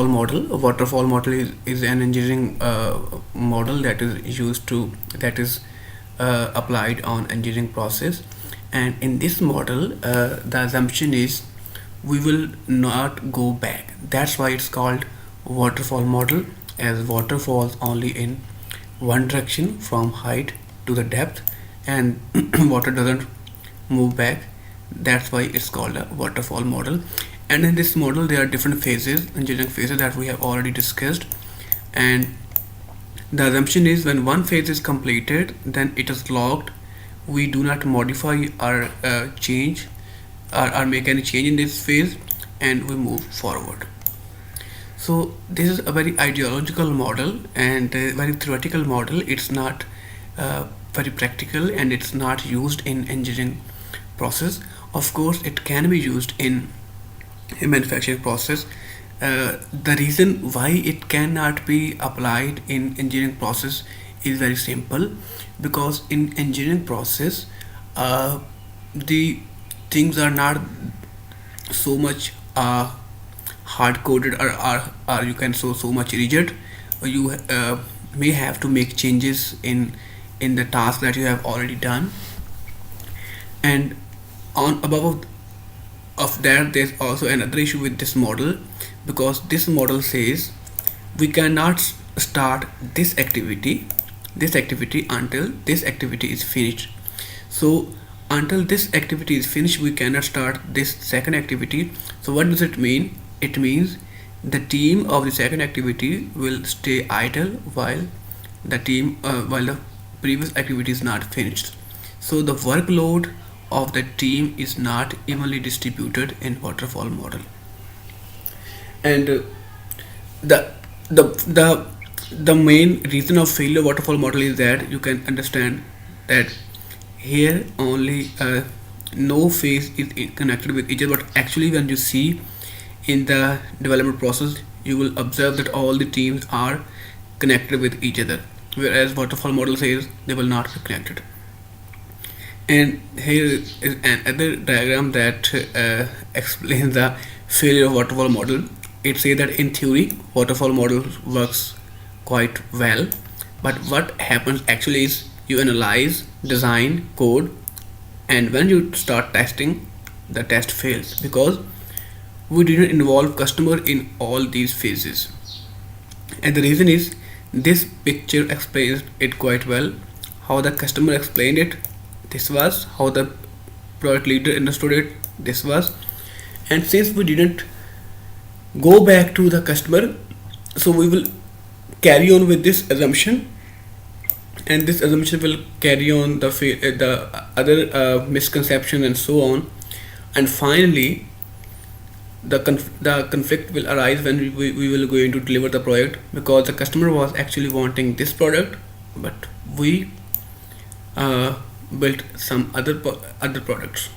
model. A waterfall model is an engineering model that is used to that is applied on engineering process. And in this model, the assumption is we will not go back. That's why it's called waterfall model, as water falls only in one direction from height to the depth, and water doesn't move back. That's why it's called a waterfall model. And in this model there are different phases, engineering phases, that we have already discussed. And the assumption is when one phase is completed, then it is locked. We do not modify or change or make any change in this phase, and we move forward. So this is a very ideological model and a very theoretical model. It's not very practical, and it's not used in engineering process. Of course it can be used in a manufacturing process. The reason why it cannot be applied in engineering process is very simple, because in engineering process the things are not so much hard coded, or you can so much rigid. You may have to make changes in the task that you have already done. And on above of that, there's also another issue with this model, because this model says we cannot start this activity until this activity is finished. So until this activity is finished, we cannot start this second activity. So what does it mean? It means the team of the second activity will stay idle while the previous activity is not finished. So the workload of the team is not evenly distributed in waterfall model. And the the the the main reason of failure waterfall model is that you can understand that here only no phase is connected with each other, but actually when you see in the development process, you will observe that all the teams are connected with each other, whereas waterfall model says they will not be connected. And here is another diagram that explains the failure of waterfall model. It says that in theory waterfall model works quite well, but what happens actually is you analyze, design, code, and when you start testing, the test fails because we didn't involve customer in all these phases. And the reason is this picture explains it quite well. How the customer explained it, this was how the product leader understood it, this was. And since we didn't go back to the customer, so we will carry on with this assumption, and this assumption will carry on the other misconception and so on. And finally the conflict will arise when we will going to deliver the product, because the customer was actually wanting this product, but we built some other products.